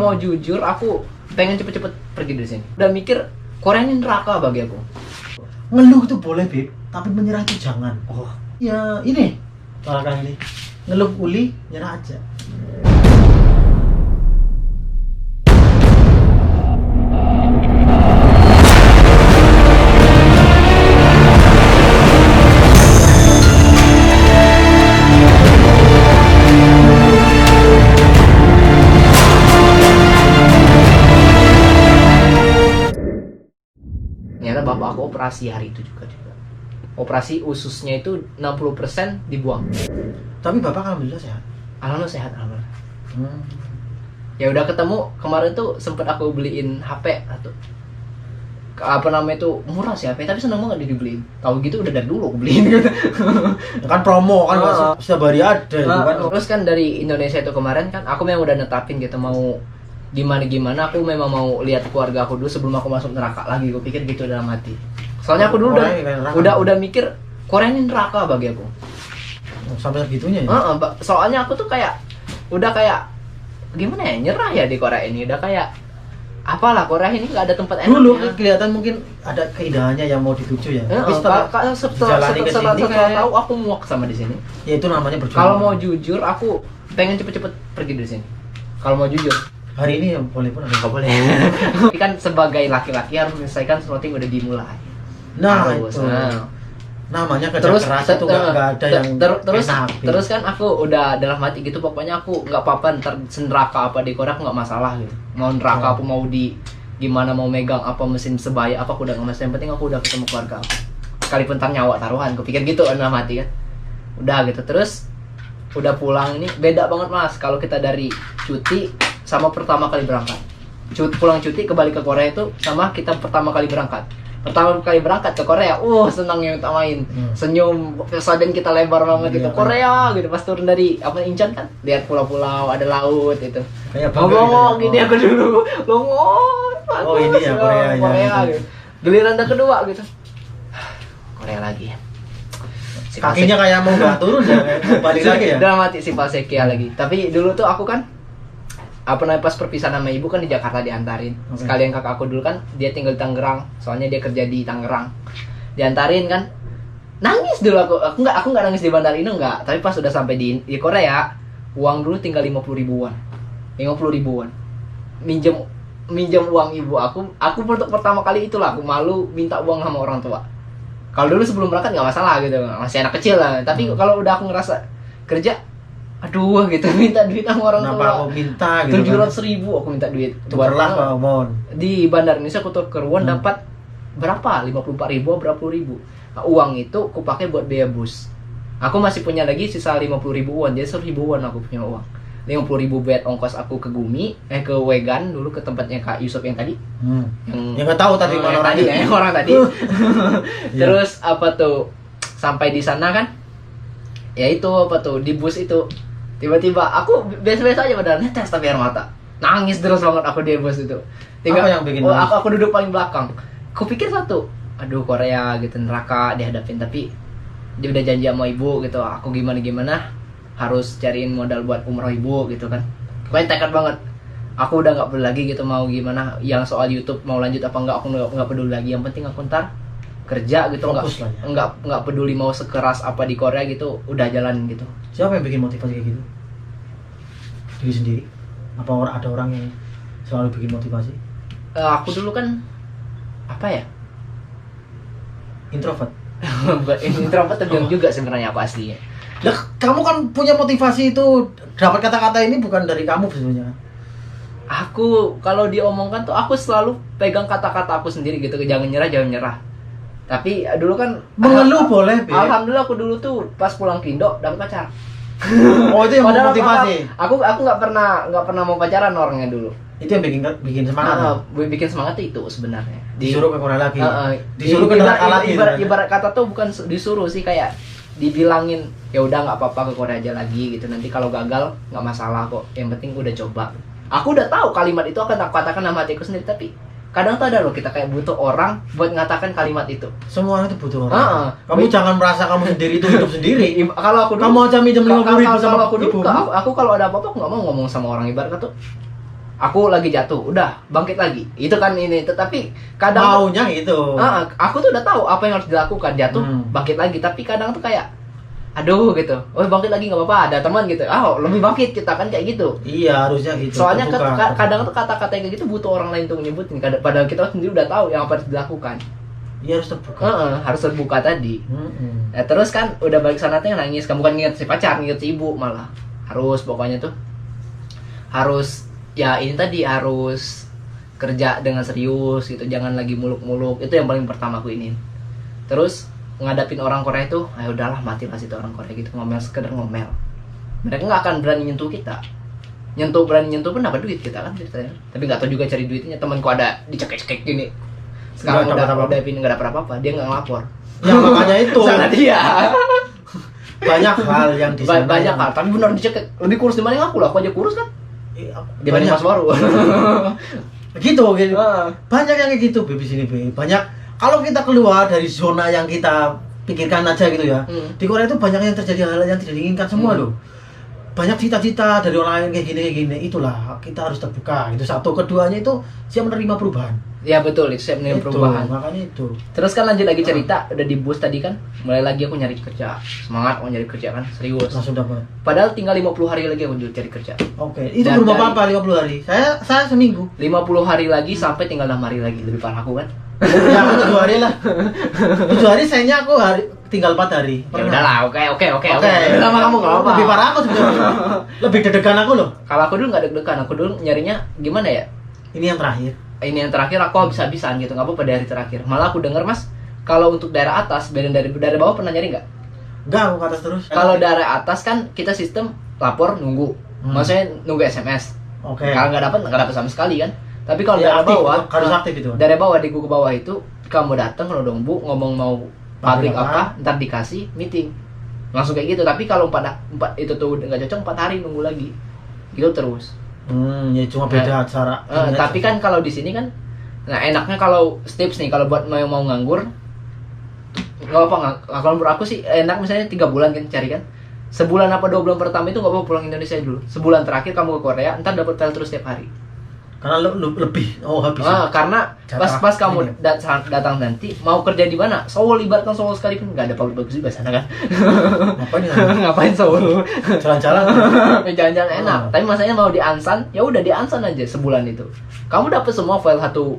mau jujur, aku pengen cepet-cepet pergi dari sini. Udah mikir Korea ini neraka bagi aku. Ngeluh itu boleh, Beb, tapi menyerah itu jangan. Oh, Ya ini, malah ini ngeluh uli, nyerah aja. ternyata bapak aku operasi hari itu juga. Operasi ususnya itu 60% dibuang. Tapi bapak alhamdulillah sehat. Alhamdulillah sehat, alhamdulillah. Hmm. Ya udah ketemu kemarin tuh sempet aku beliin HP atau apa namanya itu murah sih HP, tapi seneng banget dibeliin. Tahu gitu udah dari dulu aku beliin gitu. Ya kan promo kan setiap hari ada itu kan. Terus kan dari Indonesia itu kemarin kan aku memang udah netapin gitu mau gimana aku memang mau lihat keluarga aku dulu sebelum aku masuk neraka lagi. Gue pikir gitu dalam hati. Soalnya aku dulu udah mikir Korea ini neraka bagi aku. Sampai segitunya ya? Soalnya aku tuh kayak udah kayak gimana ya, nyerah ya di Korea ini. Udah kayak apalah, Korea ini nggak ada tempat enak. Dulu kelihatan mungkin ada keindahannya yang mau dituju ya. Tapi setelah tahu aku muak sama di sini. Ya itu namanya berjuang. Kalau mau jujur, aku pengen cepet-cepet pergi dari sini. Kalau mau jujur. Hari ini ya boleh pun ada. Nggak boleh. Tapi kan sebagai laki-laki harus menyelesaikan sesuatu yang udah dimulai. Nah, harus. itu. Namanya kerja Terus keras itu nggak ada yang terus kan aku udah dalam hati gitu, pokoknya aku nggak apa-apa ntar neraka apa di Korea aku nggak masalah gitu. Mau neraka apa mau di gimana, mau megang apa mesin sebaya apa aku udah nggak masalah, yang penting aku udah ketemu keluarga aku. Sekalipun ntar nyawa taruhan, aku pikir gitu dalam hati kan. Udah gitu, terus udah pulang ini beda banget mas kalau kita dari cuti sama pertama kali berangkat. Pulang cuti kembali ke Korea itu sama kita pertama kali berangkat. Pertama kali berangkat ke Korea, senang yang utamain, senyum, saden kita lebar banget gitu, Korea gitu. Pas turun dari Incheon kan, lihat pulau-pulau, ada laut itu. Kayak ngomong gini aku dulu, oh ini ya Korea gitu. Giliran kedua gitu, Korea lagi. Kakinya kayak mau nggak turun ya, balik lagi ya. Dalam hati si Pasekia lagi. Tapi dulu tuh aku kan pas perpisahan sama ibu kan di Jakarta diantarin. Sekalian kakak aku dulu kan dia tinggal di Tangerang, soalnya dia kerja di Tangerang. Diantarin kan, nangis dulu aku nggak nangis di Bandar Indah enggak, tapi pas udah sampai di Korea, uang dulu tinggal 50 ribuan. Minjem uang ibu aku untuk pertama kali itulah aku malu minta uang sama orang tua. Kalau dulu sebelum berangkat nggak masalah gitu, masih anak kecil lah. Tapi kalau udah aku ngerasa kerja, aduh gitu, minta duit sama orang tua. Kenapa aku minta gitu? 700.000 aku minta duit. Tukarlah Pak Mon. Di Bandar Indonesia aku tukar uang dapat berapa? 54.000 berapa ribu. Nah, uang itu aku pakai buat biaya bus. Aku masih punya lagi sisa 50.000 won, jadi 1.000 won aku punya uang. 50.000 buat ongkos aku ke ke Wegan dulu, ke tempatnya Kak Yusuf yang tadi. Yang nggak tahu tadi mana orang tadi. Orang tadi. Terus apa tuh? Sampai di sana kan? Ya itu apa tuh, di bus itu tiba-tiba aku biasa-biasa aja padahal netes tapi air mata, nangis terus banget aku di bus itu. Apa yang bikin nangis? Aku duduk paling belakang. Aku pikir satu, aduh Korea gitu neraka dihadapin, tapi dia udah janji sama ibu gitu, aku gimana harus cariin modal buat umroh ibu gitu kan. Pokoknya tekad banget. Aku udah nggak peduli lagi gitu mau gimana, yang soal YouTube mau lanjut apa enggak aku nggak peduli lagi. Yang penting aku ntar kerja gitu, nggak peduli mau sekeras apa di Korea gitu, udah jalan gitu. Siapa yang bikin motivasi kayak gitu? Diri sendiri? Apa ada orang yang selalu bikin motivasi? Aku dulu kan apa ya, introvert. Introvert terbilang juga sebenarnya apa aslinya. Lah kamu kan punya motivasi itu, dapat kata-kata ini bukan dari kamu sebenarnya. Aku kalau diomongkan tuh aku selalu pegang kata-kata aku sendiri gitu, jangan nyerah. Tapi dulu kan mengeluh boleh, Be. Alhamdulillah aku dulu tuh pas pulang ke Indo dapet pacar. Oh itu yang motivasi. Aku nggak pernah mau pacaran orangnya dulu. Itu yang bikin semangat. Bikin semangat itu sebenarnya. Disuruh ke Korea lagi. Disuruh ke neraka lagi. Ibarat kata tuh bukan disuruh sih, kayak dibilangin ya udah nggak apa-apa ke Korea aja lagi gitu. Nanti kalau gagal nggak masalah kok. Yang penting udah coba. Aku udah tahu kalimat itu akan aku katakan sama hatiku sendiri, tapi kadang tuh ada loh kita kayak butuh orang buat ngatakan kalimat itu. Semua orang itu butuh orang. Kamu jangan merasa kamu sendiri itu hidup sendiri. Kalau aku kamu aja minjem 50.000 sama aku kalau ada apa-apa aku nggak mau ngomong sama orang. Ibarat kata aku lagi jatuh, udah bangkit lagi. Itu kan ini, tetapi kadang Maunya gitu. aku tuh udah tahu apa yang harus dilakukan, jatuh bangkit lagi. Tapi kadang tuh kayak aduh gitu, oh bangkit lagi nggak apa-apa, ada teman gitu, lebih bangkit kita kan kayak gitu. Iya, harusnya gitu. Soalnya Terbuka. kadang tuh kata-kata yang kayak gitu butuh orang lain untuk nyebutin, padahal kita sendiri udah tahu yang apa harus dilakukan. Iya, harus terbuka. Harus terbuka tadi. Mm-mm. Nah, terus kan udah balik sana tuh nangis, kamu bukan nginget si pacar, nginget si ibu malah. Harus pokoknya tuh harus ya ini tadi, harus kerja dengan serius gitu, jangan lagi muluk-muluk. Itu yang paling pertama aku ini. Terus ngadapin orang Korea itu, ayo udahlah matilah situ orang Korea gitu, ngomel sekedar ngomel. Mereka nggak akan berani nyentuh kita. Berani nyentuh pun dapat duit kita kan ceritanya. Tapi nggak tahu juga cari duitnya. Temanku ada dicekek-cekek gini. Sekarang udah pindah nggak dapat apa-apa, dia nggak ngelapor. Ya makanya itu. Sana dia. Banyak hal yang di sana. Banyak hal, tapi benar dicekek. Lebih kurus dibanding aku lah, aku aja kurus kan. Dibanding Banyak Mas Waru. gitu. Banyak yang kayak gitu, Be, di sini, Be. Banyak. Kalau kita keluar dari zona yang kita pikirkan aja gitu ya. Di Korea itu banyak yang terjadi hal yang tidak diinginkan semua loh. Banyak cita-cita dari orang lain kayak gini. Itulah, kita harus terbuka. Itu satu. Keduanya itu siap menerima perubahan. Ya betul, itu siap menerima perubahan. Makanya itu. Terus kan lanjut lagi cerita, udah di bus tadi kan, mulai lagi aku nyari kerja. Semangat mau nyari kerja kan, serius. Langsung dapat. Padahal tinggal 50 hari lagi aku cari kerja. Oke. Itu Dan belum dari- apa-apa 50 hari. Saya seminggu. 50 hari lagi sampai tinggal 6 hari lagi, lebih parah aku kan. Ya, 7 hari lah. 7 hari sayangnya aku tinggal 4 hari. Ya udahlah, oke. Oke. Sama kamu enggak apa-apa. Lebih parah aku sebenarnya. Lebih deg-degan aku loh. Kalau aku dulu nggak deg-degan, aku dulu nyarinya gimana ya? Ini yang terakhir. Ini yang terakhir aku habis-habisan gitu, nggak apa-apa dari hari terakhir. Malah aku denger Mas, kalau untuk daerah atas, beda dari bawah pernah nyari nggak? Enggak, aku ke atas terus. Kalau daerah atas kan kita sistem lapor nunggu, maksudnya nunggu SMS. Oke. Kalau nggak dapat sama sekali kan. Tapi kalau Ya, daerah aktif, bawah, harus aktif itu. daerah bawah di Google bawah itu, kamu datang nodong bu, ngomong mau pabrik Pabrik apa, ntar dikasih meeting, langsung kayak gitu. Tapi kalau empat itu tuh nggak cocok, 4 hari nunggu lagi, gitu terus. Ya cuma beda cara. Tapi kan kalau di sini kan, nah enaknya kalau tips nih, kalau buat mau nganggur, nggak apa nggak. Kalau menurut aku sih enak misalnya 3 bulan kan cari kan. Sebulan apa 2 bulan pertama itu nggak apa pulang Indonesia dulu. Sebulan terakhir kamu ke Korea, ntar dapat file terus setiap hari. Karena lebih habis. Karena Jatah pas kamu ini. datang nanti mau kerja di mana? Seoul, ibaratkan Seoul sekalipun nggak ada pabrik bagus juga sana kan. Ngapain ya? Ngapain Seoul? Jalan-jalan. Jalan-jalan enak. Tapi masanya mau di Ansan, ya udah di Ansan aja sebulan itu. Kamu dapat semua file satu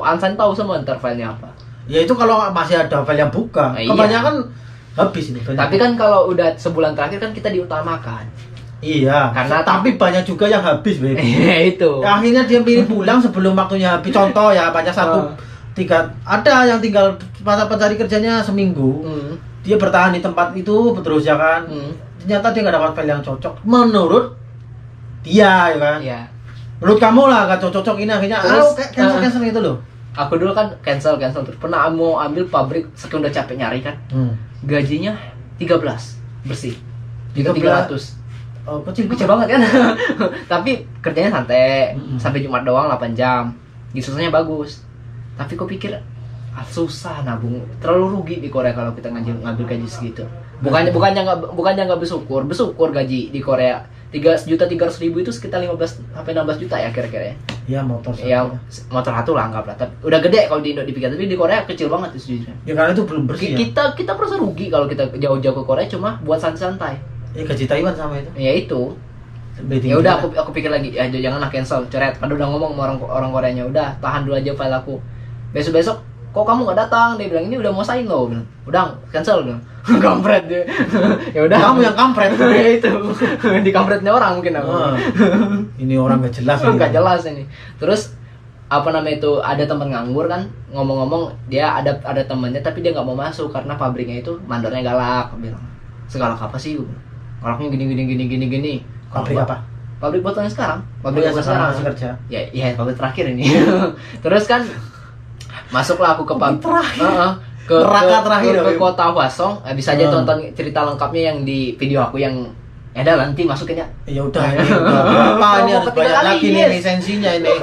Ansan, tahu semua ntar filenya apa. Ya itu kalau masih ada file yang buka. Iya. Kebanyakan habis ini. Tapi kan kalau udah sebulan terakhir kan kita diutamakan. Iya. Karena- tapi banyak juga yang habis, Beb. Itu. Akhirnya dia pilih pulang sebelum waktunya habis. Contoh ya, banyak tiga, ada yang tinggal masa pencari kerjanya seminggu. Dia bertahan di tempat itu terus ya kan. Ternyata dia nggak dapat file yang cocok. Menurut dia ya kan. Iya. Menurut kamu lah nggak cocok ini akhirnya Terus, cancel gitu loh. Aku dulu kan cancel terus pernah mau ambil pabrik, saking udah capek nyari kan. Gajinya 13 bersih. Juga 300. Oh, kecil Banget kan. Tapi kerjanya santai, sampai Jumat doang 8 jam. Gisusnya bagus. Tapi kok pikir susah nabung, terlalu rugi di Korea kalau kita ngambil gaji segitu. Bukannya nggak bersyukur gaji di Korea 3.300.000 itu sekitar 15 sampai 16 juta ya kira-kira ya. Iya, motor. Ya motor satu lah anggaplah. Tapi udah gede kalau di Indo dipikir, tapi di Korea kecil banget itu sejujurnya. Ya karena itu belum bersih. Kita merasa rugi kalau kita jauh-jauh ke Korea cuma buat santai-santai. Ya gaji Taiwan sama itu. Ya itu. Ya udah aku pikir lagi, ya janganlah cancel, coret. Padahal udah ngomong sama orang Koreanya, udah tahan dulu aja file aku. Besok kok kamu nggak datang? Dia bilang ini udah mau sign loh. Udah cancel dong. Kampret dia. Ya udah. Kamu yang kampret. Ya itu. Di kampretnya orang mungkin aku. Ini orang nggak jelas. Nggak jelas ini. Terus apa namanya itu, ada teman nganggur kan, ngomong-ngomong dia ada temannya tapi dia nggak mau masuk karena pabriknya itu mandornya galak. Bilang segalak apa sih? Galaknya gini. Pabrik apa? Pabrik botolnya sekarang. Pabrik botol sekarang masih kerja. Ya pabrik terakhir ini. Terus kan masuklah aku ke pabrik ke kota Hwasong. Bisa aja tonton cerita lengkapnya yang di video aku yang ada, nanti masukin ya. Ya udah ini berapa ini harus banyak lagi nih lisensinya ini.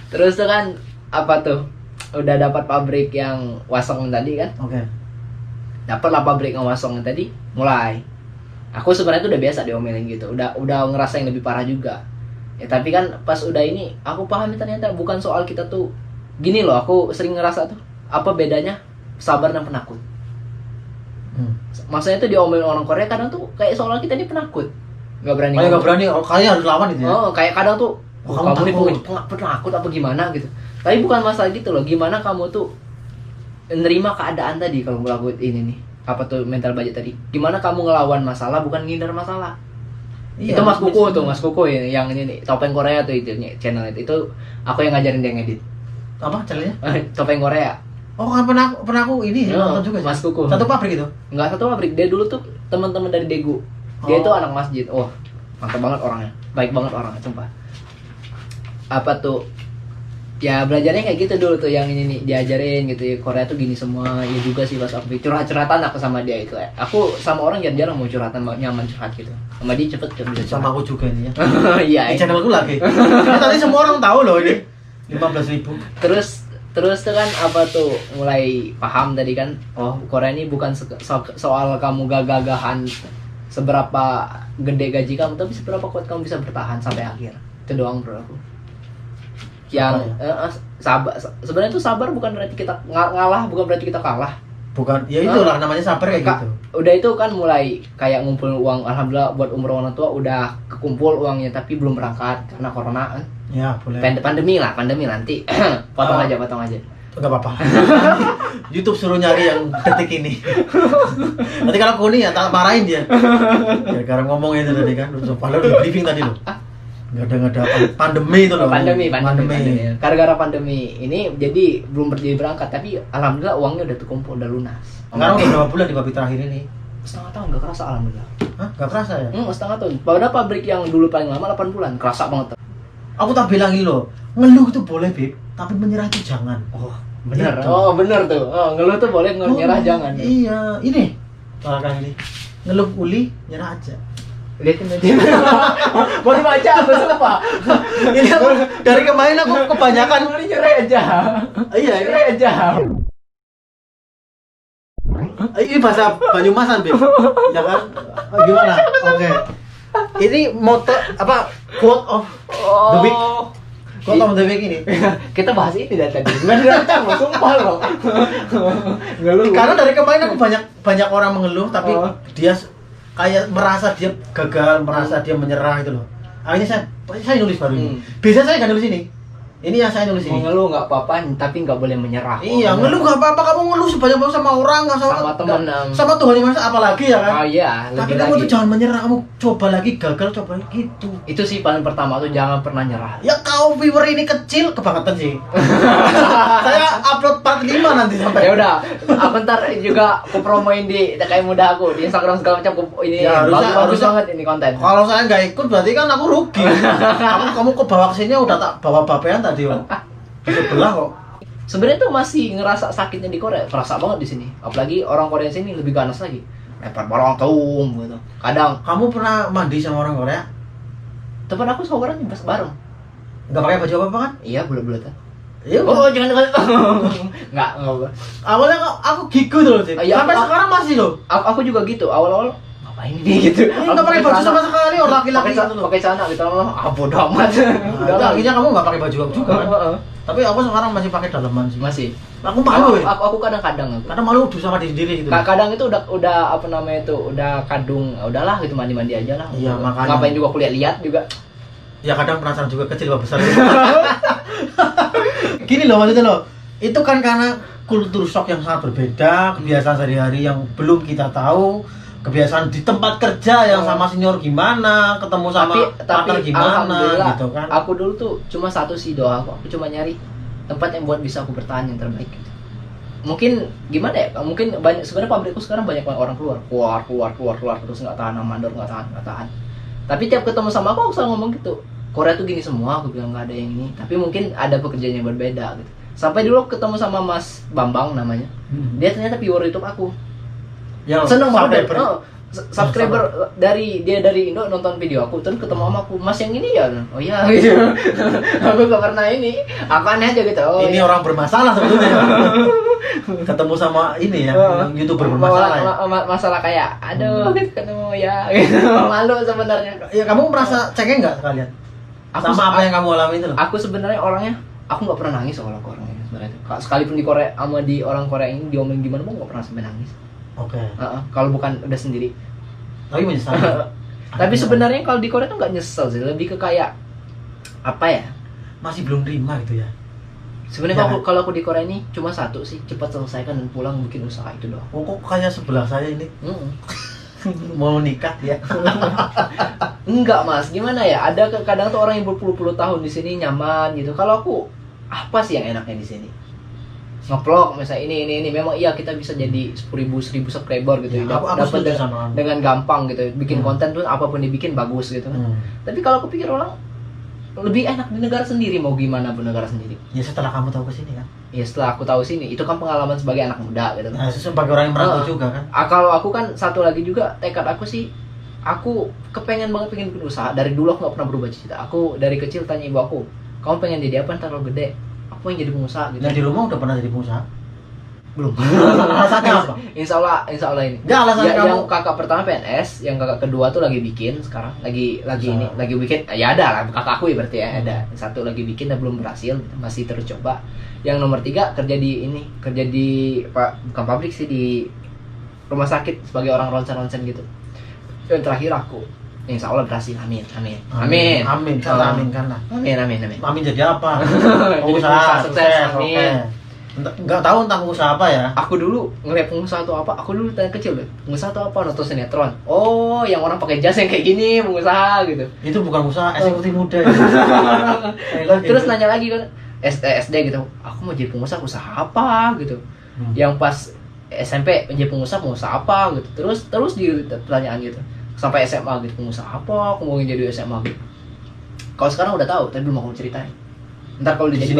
Terus tuh kan apa tuh? Udah dapat pabrik yang Hwasong tadi kan? Oke. Dapatlah pabrik yang Hwasong tadi, mulai. Aku sebenarnya tuh udah biasa diomelin gitu. Udah ngerasa yang lebih parah juga. Ya tapi kan pas udah ini aku pahami ternyata bukan soal kita tuh gini loh, aku sering ngerasa tuh apa bedanya sabar dan penakut. Maksudnya tuh diomelin orang Korea kadang tuh kayak seolah kita ini penakut, nggak berani. Kayak nggak berani, kalian harus lawan itu ya. Oh kayak kadang tuh kamu takut. ini penakut apa gimana gitu. Tapi bukan masalah gitu loh, gimana kamu tuh nerima keadaan tadi kalau ngelakuin ini nih apa tuh mental budget tadi. Gimana kamu ngelawan masalah bukan ngindar masalah. Iya, Itu Mas Kuku tuh, Mas Kuku yang ini nih, Topeng Korea tuh itu channel itu aku yang ngajarin dia ngedit. Apa channelnya? Topeng Korea. Oh kan pernah aku ini nonton juga. Mas Kuku. Satu pabrik itu? Enggak satu pabrik, dia dulu tuh teman-teman dari Daegu. Dia itu anak masjid. Oh, mantap banget orangnya. Baik banget orangnya, sumpah. Apa tuh? Ya belajarnya kayak gitu dulu tuh yang ini nih diajarin gitu ya. Korea tuh gini semua. Ya juga sih pas aku curhat-curhatan aku sama dia itu. Aku sama orang jarang mau curhatan, nyaman curhat gitu. Sama dia cepet bisa curhat. Sama aku juga ini ya. Iya. Di channelku lagi. Ini tadi semua orang tahu loh ini. 15.000. Terus tuh kan apa tuh mulai paham tadi kan, oh Korea ini bukan soal kamu gagah-gagahan seberapa gede gaji kamu, tapi seberapa kuat kamu bisa bertahan sampai akhir. Itu doang bro aku. Yang sabar, sebenarnya tuh sabar bukan berarti kita ngalah, bukan berarti kita kalah. Bukan, ya itulah namanya sabar kayak gitu. Udah itu kan mulai kayak ngumpul uang, alhamdulillah buat umroh orang tua udah kekumpul uangnya, tapi belum berangkat karena corona kan. Ya boleh. Pandemi nanti. potong aja. Enggak apa-apa. YouTube suruh nyari yang detik ini. Nanti kalau kuning ya tak marahin dia. Gara-gara ngomong itu tadi kan, padahal di briefing tadi loh. Nggak ada pandemi itu loh. Pandemi. Gara-gara pandemi ini jadi belum berangkat, tapi alhamdulillah uangnya udah terkumpul, udah lunas. Sekarang udah berapa bulan di pabrik terakhir ini? Setengah tahun gak kerasa alhamdulillah. Hah? Gak kerasa ya? Setengah tahun. Padahal pabrik yang dulu paling lama 8 bulan, kerasa banget. Aku tak bilang ini loh, ngeluh itu boleh Beb, tapi menyerah itu jangan. Oh bener. Gitu. Oh bener tuh. Ngeluh tuh boleh, nyerah jangan. Iya, ini. Bahkan ini. Ngeluh uli, nyerah aja. Lihatin aja. Mau dibaca apa sumpah? Ini aku dari kemarin aku kebanyakan nyerah aja. Iya, Nyerah aja. ini bahasa Banyumasan, Beb. Ya kan? Gimana? Oke. Ini moto apa? Quote of the week. Quote of the week ini. Kita bahas ini dari tadi. Enggak dirancang loh, sumpah loh. Ngeluh. Karena dari kemarin aku banyak orang mengeluh, tapi dia kayak merasa dia gagal, merasa dia menyerah itu loh. Akhirnya saya nulis baru ini. Biasanya saya nggak nulis ini. Ini yang saya nulis ini. Mengeluh nggak apa-apa, tapi nggak boleh menyerah. Iya, ngeluh nggak apa-apa. Kamu ngeluh sebanyak-banyak sama orang, nggak sama teman, sama Tuhan yang Maha, apalagi ya kan? Oh iya. Tapi lebih kamu lagi. tuh jangan menyerah. Kamu coba lagi, gagal coba lagi gitu. Itu sih paling pertama tuh jangan pernah nyerah. Ya kau viewer ini kecil kebangetan sih. Saya upload part 5 nanti sampai. Ya udah, aku ntar juga aku promoin di TKI Muda aku di Instagram segala macam. Ini Ya, bagus harusnya. banget ini konten. Kalau saya nggak ikut berarti kan aku rugi. kamu ke bawah kesini udah tak bawa bapean tadi om. Di sebelah kok. Sebenarnya tuh masih ngerasa sakitnya di Korea, kerasa banget di sini. Apalagi orang Korea sini lebih ganas lagi. Lempar bolong tuh gitu. Kadang Kamu pernah mandi sama orang Korea? teman aku sama orang pas bareng. Nggak pakai baju apa-apa kan? Iya, bulat-bulatan. Iya. Oh, jangan. Enggak. Awalnya aku gigu tuh loh, Cip. Iya, Sampai sekarang masih loh. Aku juga gitu. Awal-awal ngapain ini gitu. Nggak pakai baju sama sekali orang laki-laki pakai itu. pakai celana gitu. Bodo amat. Udah akhirnya kamu nggak pakai baju juga kan? Tapi aku sekarang masih pakai daleman sih. Masih. Aku malu ya. Aku kadang-kadang aku. Karena malu udah sama diri sendiri gitu. Kadang itu udah apa namanya itu udah kadung, udahlah gitu mandi aja lah. Iya, makanya. Ngapain juga kuliah lihat juga. Ya kadang penasaran juga kecil apa besar. Gini loh maksudnya loh. Itu kan karena kultur shock yang sangat berbeda, kebiasaan sehari-hari yang belum kita tahu, kebiasaan di tempat kerja yang sama senior gimana, ketemu sama partner gimana alhamdulillah, gitu kan. Aku dulu tuh cuma satu sih doa aku cuma nyari tempat yang buat bisa aku bertahan yang terbaik gitu. Mungkin gimana ya? Mungkin banyak sebenarnya pabrikku sekarang banyak orang keluar terus nggak tahan, mandor nggak tahan. Tapi tiap ketemu sama aku selalu ngomong gitu. Korea tuh gini semua, aku bilang nggak ada yang ini. Tapi mungkin ada pekerjaan yang berbeda gitu. Sampai dulu ketemu sama Mas Bambang namanya. Dia ternyata viewer YouTube aku. Yang Seneng banget. subscriber. Subscriber dari Indo nonton video aku terus ketemu sama aku, Mas yang ini ya. Oh iya gitu. Aku gak pernah ini. Aku aneh aja gitu. Oh, ini iya. orang bermasalah sebetulnya. Ketemu sama ini ya, yang YouTuber bermasalah ya. Masalah kayak aduh gitu ketemu ya gitu. Malu sebenarnya. Ya kamu merasa cengeng nggak sekalian? Sama apa yang kamu alami itu loh. Aku sebenarnya orangnya, aku nggak pernah nangis soal aku orangnya sebenarnya. Sekalipun di Korea sama di orang Korea ini diomongin gimana pun nggak pernah sampai nangis. Oke. Kalau bukan udah sendiri. Tapi menyesal. Tapi sebenarnya kalau di Korea tuh nggak nyesel sih, lebih ke kayak apa ya? Masih belum terima gitu ya. Sebenarnya Ya. kalau aku di Korea ini cuma satu sih, cepat selesaikan dan pulang bikin usaha itu doang. Oh, kok kayak sebelah saya ini mau nikah ya. Enggak mas, gimana ya? Ada kadang tuh orang yang berpuluh-puluh tahun di sini nyaman gitu. Kalau aku apa sih yang enaknya di sini? Ngeplok misalnya ini memang iya kita bisa jadi 10.000 subscriber gitu Ya, aku setuju sama kamu. dengan gampang gitu. Bikin konten tuh apapun dibikin bagus gitu kan. Tapi kalau aku pikir orang lebih enak di negara sendiri, mau gimana pun negara sendiri. Ya setelah kamu tahu kesini kan. Ya setelah aku tahu sini, itu kan pengalaman sebagai anak muda gitu. Nah, sebagai orang yang merantau juga kan. Kalau aku kan satu lagi juga tekad aku sih, aku kepengen banget pengen bikin usaha. Dari dulu aku nggak pernah berubah cita. Aku dari kecil tanya ibu aku, kamu pengen jadi apa ntar kalau gede? Aku pengen jadi pengusaha gitu. Nah di rumah udah pernah jadi pengusaha? Belum. Alasannya apa? Insya Allah ini. Enggak, alasannya kamu. Yang kakak pertama PNS, yang kakak kedua tuh lagi bikin sekarang, lagi ini, lagi bikin. Ya ada lah, kakak aku ya berarti ya ada. Satu lagi bikin dan belum berhasil, masih terus coba. Yang nomor 3 kerja di bukan pabrik sih, di rumah sakit sebagai orang ronsen gitu. Yang terakhir aku, insya Allah berhasil, amin. Amin. Kita aminkan lah. Amin. Amin jadi apa? Pengusaha sukses, amin. Oke. Enggak tahu tentang usaha apa ya? Aku dulu ngeliat pengusaha itu apa, aku dulu tanya kecil deh, pengusaha itu apa, nonton sinetron. Oh, yang orang pakai jas yang kayak gini, pengusaha gitu. Itu bukan usaha, eksekutif muda ya. Terus nanya lagi kan, SD gitu, aku mau jadi pengusaha, usaha apa gitu. Yang pas SMP menjadi pengusaha apa gitu. Terus di pertanyaan gitu. Sampai SMA gitu, pengusaha apa, aku mau jadi SMA gitu. Kalau sekarang udah tahu, tapi belum mau ceritain. Ntar kalau udah jadi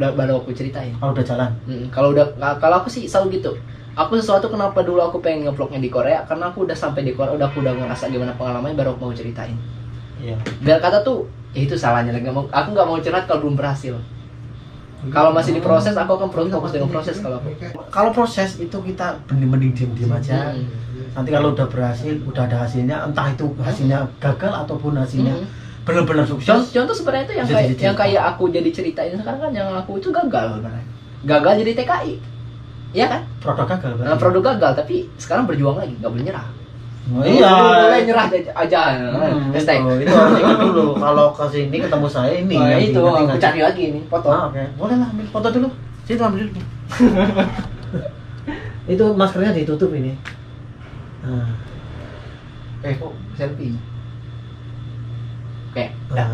baru aku ceritain. Kalau udah jalan. Kalau aku sih selalu gitu. Aku sesuatu kenapa dulu aku pengen ngevlognya di Korea, karena aku udah sampai di Korea, aku udah ngerasa gimana pengalamannya, baru aku mau ceritain. Iya. Biar kata tuh, ya itu salahnya. Aku nggak mau curhat kalau belum berhasil. Kalau masih di proses, aku akan fokus dengan proses kalau aku. Kalau proses itu kita mending diem aja. Nanti kalau udah berhasil, udah ada hasilnya, entah itu hasilnya gagal ataupun hasilnya benar-benar sukses. Contoh sebenarnya itu yang kayak aku jadi ceritain sekarang kan, yang aku itu gagal sebenarnya. Gagal jadi TKI. Iya kan? Produk gagal. Produk gagal, tapi sekarang berjuang lagi, nggak boleh nyerah. Oh, iya. Boleh nyerah aja. Itu harus ingat dulu. Kalau ke sini ketemu saya ini. Itu aku cari lagi nih foto. Oke. Boleh lah, ambil foto dulu. Situ ambil dulu. Itu maskernya ditutup ini. Kok selfie? Oke.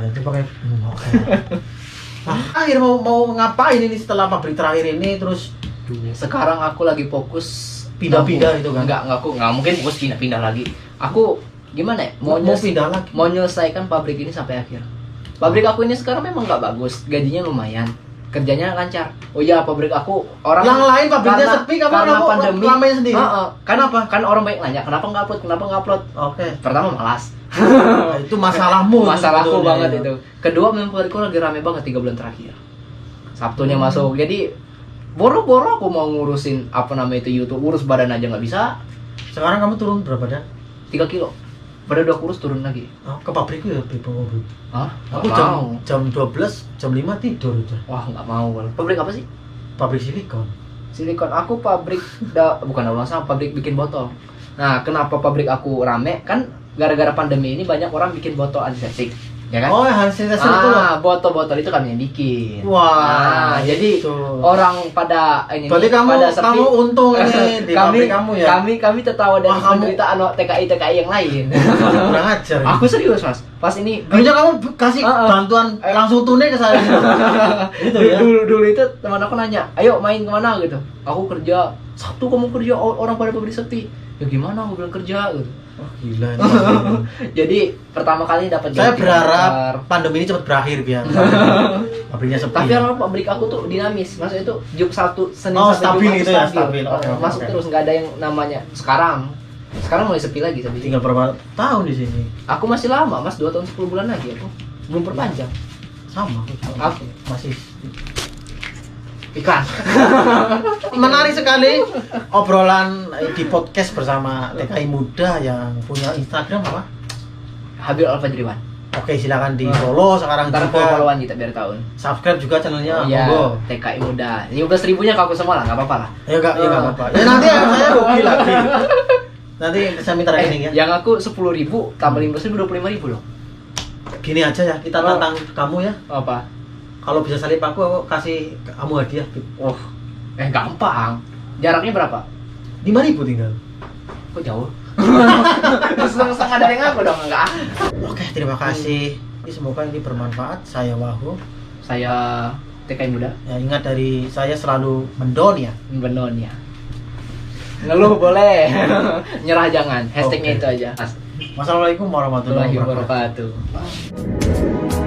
Itu pakai. Oke. Akhir mau ngapain ini setelah pabrik terakhir ini terus? Sekarang aku lagi fokus pindah-pindah itu kan? Enggak mungkin fokus pindah-pindah lagi. Aku gimana ya? Mau pindah lagi. Mau menyelesaikan pabrik ini sampai akhir. Pabrik aku ini sekarang memang nggak bagus, gajinya lumayan, kerjanya lancar. Oh iya, pabrik aku orang yang lain pabriknya sepi, karena pandemi. Ramai sendiri. Kenapa? Kan orang banyak nanya, kenapa nggak upload? Oke. Pertama malas. Itu masalahmu. Masalahku banget itu. Kedua, memang pabrikku lagi rame banget 3 bulan terakhir. Sabtunya masuk, jadi boro-boro aku mau ngurusin YouTube, urus badan aja nggak bisa. Sekarang kamu turun berapa dah? 3 kilo. Pada udah kurus turun lagi. Ke pabrikku ya bebong. Hah? Aku jam 12, jam 5 tidur aja. Wah, nggak mau. Pabrik apa sih? Pabrik silikon. Aku pabrik bukan ulang sama, pabrik bikin botol. Nah, kenapa pabrik aku rame? Kan gara-gara pandemi ini banyak orang bikin botol antiseptik. Ya kan? Oh, hand sanitizer itu loh. Botol-botol itu kami yang bikin. Wah, jadi orang pada ini. Berarti kamu untung ini di pabrik kamu ya. Kami tertawa dari penderitaan TKI yang lain. Kurang ajar. Aku serius, Mas. Pas ini harusnya kamu kasih bantuan langsung tunai ke saya. Itu ya. Dulu itu teman aku nanya, "Ayo main kemana?" gitu. Aku kerja. Sabtu kamu kerja, orang pada pabrik sepi. Ya gimana aku bilang kerja gitu. Oh, gila ini. Jadi pertama kali dapat. Saya berharap pandemi ini cepat berakhir biar pabriknya sepi. Tapi kalau pabrik aku tuh dinamis, maksudnya itu job Senin stabil itu ya, stabil. Masuk terus, nggak ada yang namanya sekarang mulai sepi lagi. Tinggal berapa tahun di sini? Aku masih lama, Mas, 2 tahun 10 bulan lagi aku. Belum perpanjang. Sama. Aku masih iklan. Menarik sekali obrolan di podcast bersama TKI muda yang punya Instagram apa? Habib Al Fajriwan. Oke, silakan di follow sekarang Ntar juga. followan kita biar tahun. Subscribe juga channelnya, Iya, monggo. TKI muda. 15.000-nya ke aku semua lah, nggak apa-apa lah. Ya enggak apa-apa. Ya nanti saya rugi lagi. Nanti saya minta rekening ya. Yang aku 10.000 tambah 15.000 25.000 loh. Gini aja ya, kita tantang kamu ya. Apa? Kalau bisa salib aku kasih kamu hadiah. Oh, gampang. Jaraknya berapa? 5.000 tinggal. Kok jauh? Setengah dari aku dong, enggak? Oke, terima kasih. Semoga ini bermanfaat. Saya Wahyu. Saya TKI muda. Ya, ingat dari saya selalu mendon ya. Benon ya. Ngeluh boleh. Nyerah jangan. Hashtagnya Oke. itu aja. Wassalamualaikum warahmatullahi Warahmatullahi wabarakatuh. wabarakatuh.